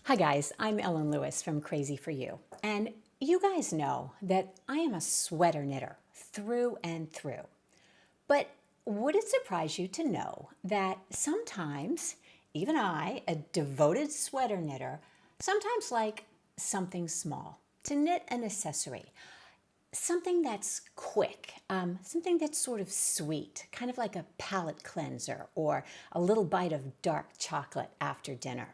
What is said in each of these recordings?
Hi guys, I'm Ellen Lewis from Crazy for You. And you guys know that I am a sweater knitter through and through. But would it surprise you to know that sometimes, even I, a devoted sweater knitter, sometimes like something small, to knit an accessory, something that's quick, something that's sort of sweet, kind of like a palate cleanser or a little bite of dark chocolate after dinner.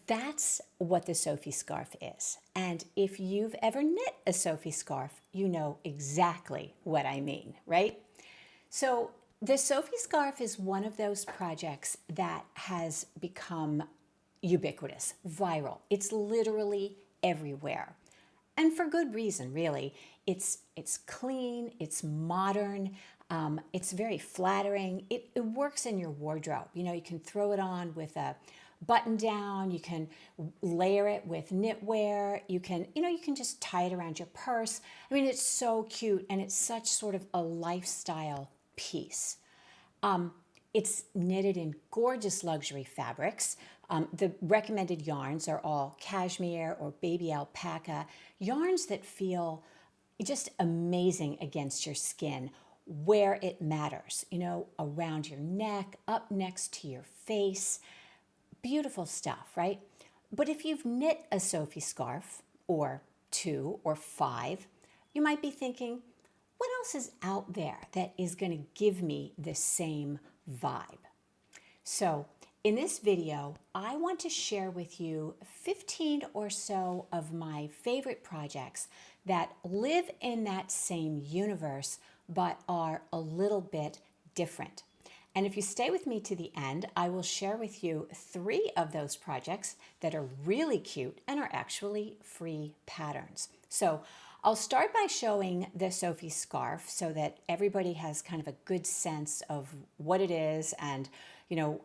That's what the Sophie Scarf is. And if you've ever knit a Sophie Scarf, you know exactly what I mean, right? So the Sophie Scarf is one of those projects that has become ubiquitous, viral. It's literally everywhere. And for good reason, really. It's clean, it's modern, it's very flattering. It works in your wardrobe. You know, you can throw it on with a button down, you can layer it with knitwear, you can just tie it around your purse. I mean, it's so cute and it's such sort of a lifestyle piece. It's knitted in gorgeous luxury fabrics. The recommended yarns are all cashmere or baby alpaca, yarns that feel just amazing against your skin where it matters, around your neck, up next to your face. Beautiful stuff, right? But if you've knit a Sophie scarf, or two or five, you might be thinking, what else is out there that is going to give me the same vibe? So in this video, I want to share with you 15 or so of my favorite projects that live in that same universe, but are a little bit different. And if you stay with me to the end, I will share with you 3 of those projects that are really cute and are actually free patterns. So I'll start by showing the Sophie scarf so that everybody has kind of a good sense of what it is and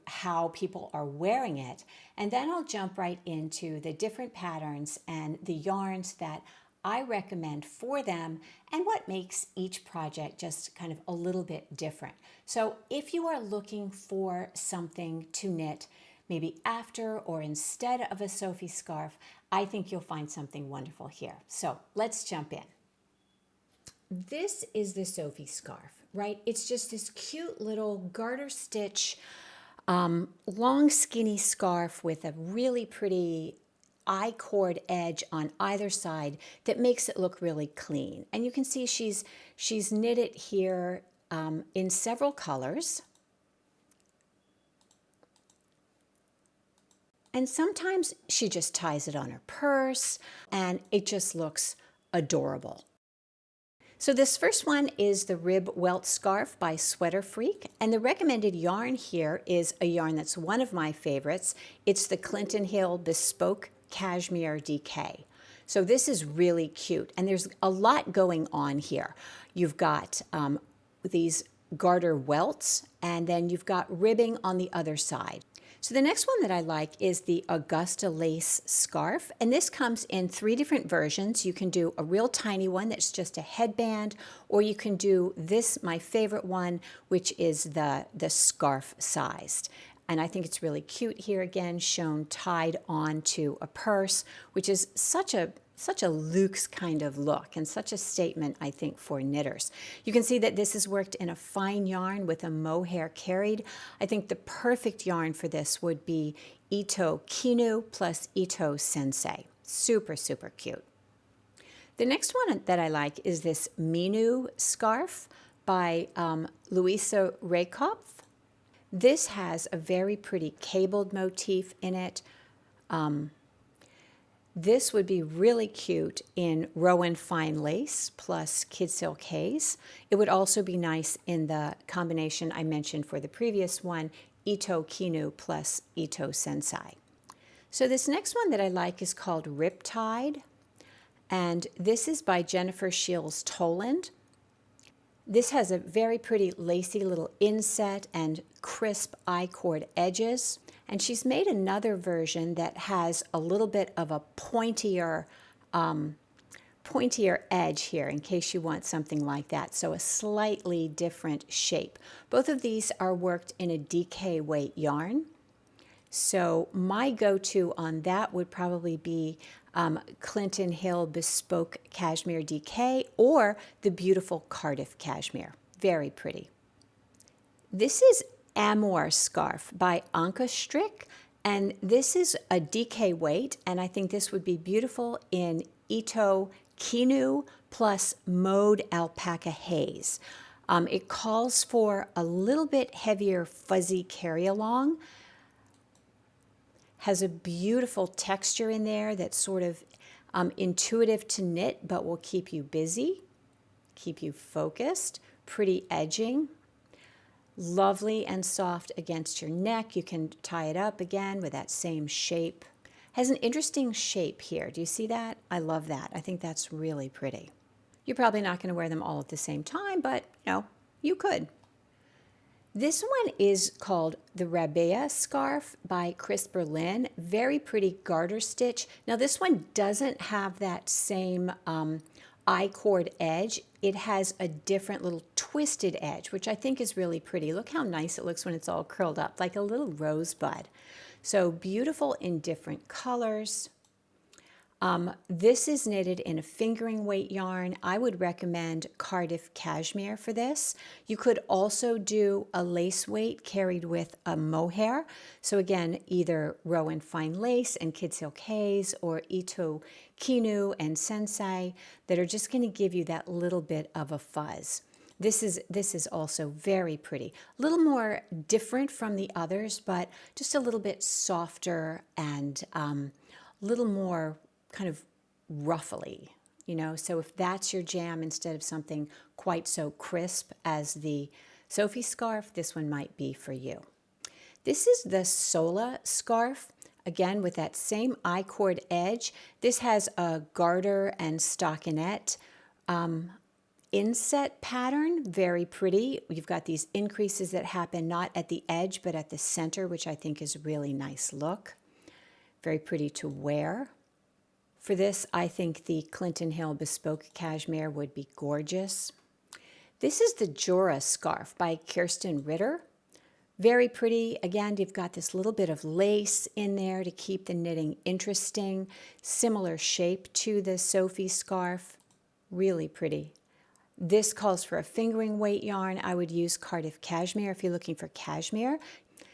how people are wearing it. And then I'll jump right into the different patterns and the yarns that I recommend for them and what makes each project just kind of a little bit different. So if you are looking for something to knit, maybe after or instead of a Sophie scarf, I think you'll find something wonderful here. So let's jump in. This is the Sophie scarf, right? It's just this cute little garter stitch, long skinny scarf with a really pretty I-cord edge on either side that makes it look really clean. And you can see she's knit it here in several colors. And sometimes she just ties it on her purse and it just looks adorable. So this first one is the Rib Welt Scarf by Sweater Freak, and the recommended yarn here is a yarn that's one of my favorites. It's the Clinton Hill Bespoke Cashmere DK. So this is really cute, and there's a lot going on here. You've got these garter welts, and then you've got ribbing on the other side. So the next one that I like is the Augusta lace scarf, and this comes in 3 different versions. You can do a real tiny one that's just a headband, or you can do this, my favorite one, which is the scarf sized. And I think it's really cute here again, shown tied onto a purse, which is such a luxe kind of look and such a statement, I think, for knitters. You can see that this is worked in a fine yarn with a mohair carried. I think the perfect yarn for this would be Ito Kinu plus Ito Sensei. Super, super cute. The next one that I like is this Minou scarf by Louisa Raykopf. This has a very pretty cabled motif in it. This would be really cute in Rowan fine lace plus kid silk haze. It would also be nice in the combination I mentioned for the previous one, Ito Kinu plus Ito Sensei. So this next one that I like is called Riptide, and this is by Jennifer Shields Toland. This has a very pretty lacy little inset and crisp I-cord edges. And she's made another version that has a little bit of a pointier edge here in case you want something like that. So a slightly different shape. Both of these are worked in a DK weight yarn. So my go-to on that would probably be Clinton Hill Bespoke Cashmere DK or the beautiful Cardiff Cashmere. Very pretty. This is Amour Scarf by Anka Strick, and this is a DK weight, and I think this would be beautiful in Ito Kinu plus Mode Alpaca Haze. It calls for a little bit heavier fuzzy carry-along, has a beautiful texture in there that's sort of intuitive to knit, but will keep you busy, keep you focused, pretty edging. Lovely and soft against your neck. You can tie it up again with that same shape. Has an interesting shape here. Do you see that? I love that. I think that's really pretty. You're probably not going to wear them all at the same time, but you could. This one is called the Rabea Scarf by Chris Berlin. Very pretty garter stitch. Now this one doesn't have that same I-cord edge. It has a different little twisted edge, which I think is really pretty. Look how nice it looks when it's all curled up, like a little rosebud. So beautiful in different colors. This is knitted in a fingering weight yarn. I would recommend Cardiff Cashmere for this. You could also do a lace weight carried with a mohair. So again, either Rowan Fine Lace and Kid Silk Haze or Ito Kinu and Sensei that are just going to give you that little bit of a fuzz. This is also very pretty. A little more different from the others, but just a little bit softer and a little more kind of ruffly, so if that's your jam, instead of something quite so crisp as the Sophie Scarf, this one might be for you. This is the Sola scarf, again with that same I-cord edge. This has a garter and stockinette inset pattern, very pretty. You've got these increases that happen not at the edge but at the center, which I think is a really nice look. Very pretty to wear. For this, I think the Clinton Hill Bespoke Cashmere would be gorgeous. This is the Jora scarf by Kirsten Ritter. Very pretty. Again, you've got this little bit of lace in there to keep the knitting interesting. Similar shape to the Sophie scarf. Really pretty. This calls for a fingering weight yarn. I would use Cardiff Cashmere if you're looking for cashmere.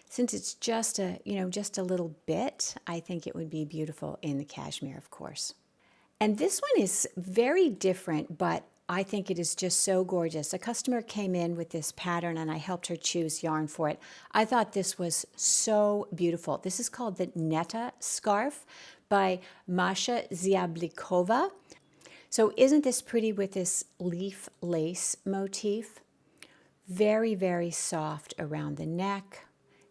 Since it's just a little bit, I think it would be beautiful in the cashmere, of course. And this one is very different, but I think it is just so gorgeous. A customer came in with this pattern and I helped her choose yarn for it. I thought this was so beautiful. This is called the Netta scarf by Masha Ziablikova. So isn't this pretty with this leaf lace motif? Very, very soft around the neck.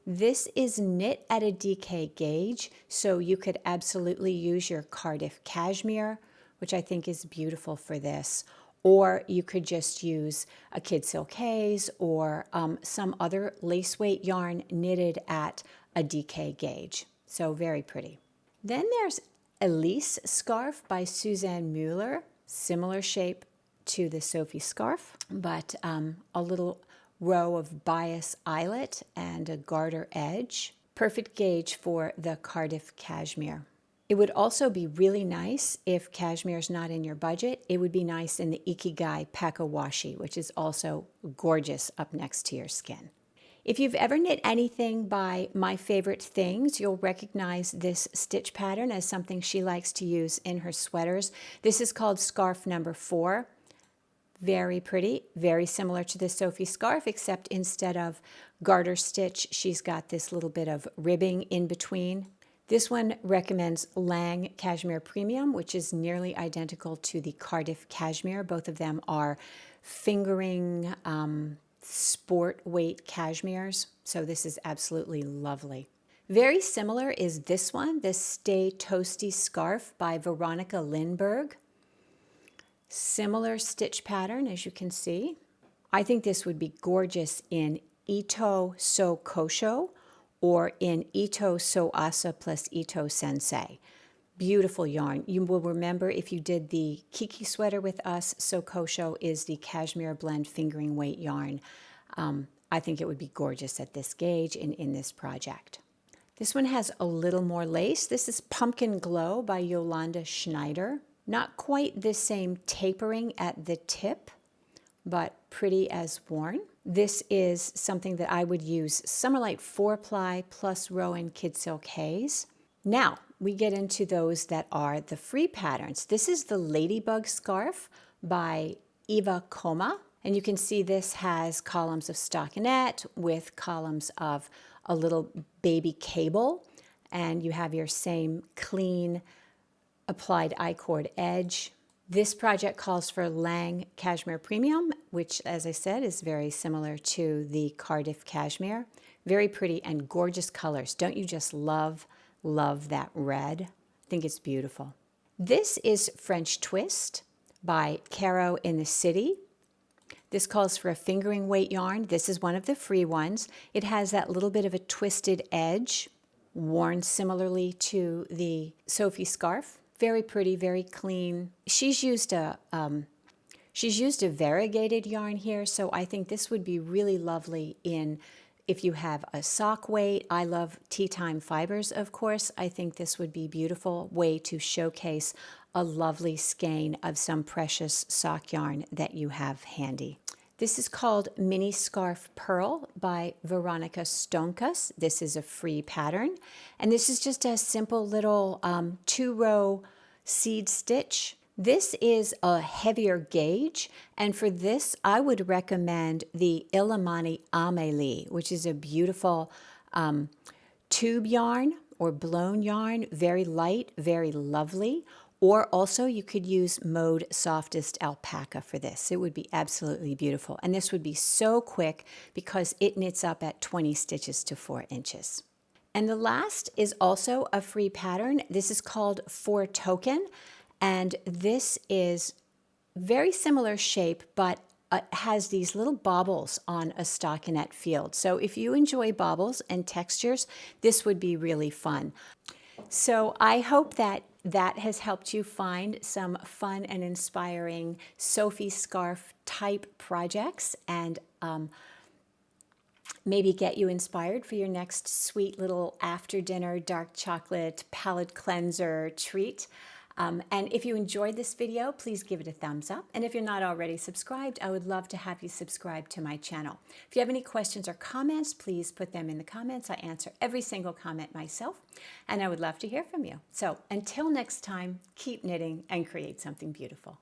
This is knit at a DK gauge, so you could absolutely use your Cardiff Cashmere, which I think is beautiful for this, or you could just use a Kid Silk Haze or some other lace weight yarn knitted at a DK gauge. So very pretty. Then there's Elise Scarf by Suzanne Mueller, similar shape to the Sophie Scarf, but a little row of bias eyelet and a garter edge. Perfect gauge for the Cardiff Cashmere. It would also be really nice if cashmere is not in your budget. It would be nice in the Ikigai Pakowashi, which is also gorgeous up next to your skin. If you've ever knit anything by My Favorite Things, you'll recognize this stitch pattern as something she likes to use in her sweaters. This is called scarf number 4. Very pretty, very similar to the Sophie scarf, except instead of garter stitch, she's got this little bit of ribbing in between. This one recommends Lang Cashmere Premium, which is nearly identical to the Cardiff Cashmere. Both of them are fingering sport weight cashmeres, so this is absolutely lovely. Very similar is this one, the Stay Toasty Scarf by Veronica Lindberg. Similar stitch pattern, as you can see. I think this would be gorgeous in Ito So Kosho or in Ito So Asa plus Ito Sensei. Beautiful yarn. You will remember if you did the Kiki sweater with us, So Kosho is the cashmere blend fingering weight yarn. I think it would be gorgeous at this gauge and in this project. This one has a little more lace. This is Pumpkin Glow by Yolanda Schneider. Not quite the same tapering at the tip, but pretty as worn. This is something that I would use Summerlight 4-ply plus Rowan Kid Silk Haze. Now we get into those that are the free patterns. This is the Ladybug Scarf by Eva Koma. And you can see this has columns of stockinette with columns of a little baby cable. And you have your same clean applied I-cord edge. This project calls for Lang Cashmere Premium, which, as I said, is very similar to the Cardiff Cashmere. Very pretty and gorgeous colors. Don't you just love that red? I think it's beautiful. This is French Twist by Caro in the City. This calls for a fingering weight yarn. This is one of the free ones. It has that little bit of a twisted edge, worn similarly to the Sophie Scarf. Very pretty, very clean. She's used a variegated yarn here, so I think this would be really lovely if you have a sock weight. I love tea time fibers, of course. I think this would be a beautiful way to showcase a lovely skein of some precious sock yarn that you have handy. This is called Mini Scarf Pearl by Veronica Stonkas. This is a free pattern. And this is just a simple little 2-row seed stitch. This is a heavier gauge. And for this, I would recommend the Illimani Amelie, which is a beautiful tube yarn or blown yarn. Very light, very lovely. Or also you could use Mode Softest Alpaca for this. It would be absolutely beautiful. And this would be so quick because it knits up at 20 stitches to 4 inches. And the last is also a free pattern. This is called For Token. And this is very similar shape, but has these little baubles on a stockinette field. So if you enjoy baubles and textures, this would be really fun. So I hope that has helped you find some fun and inspiring Sophie Scarf type projects and maybe get you inspired for your next sweet little after dinner dark chocolate palette cleanser treat. And if you enjoyed this video, please give it a thumbs up. And if you're not already subscribed, I would love to have you subscribe to my channel. If you have any questions or comments, please put them in the comments. I answer every single comment myself, and I would love to hear from you. So until next time, keep knitting and create something beautiful.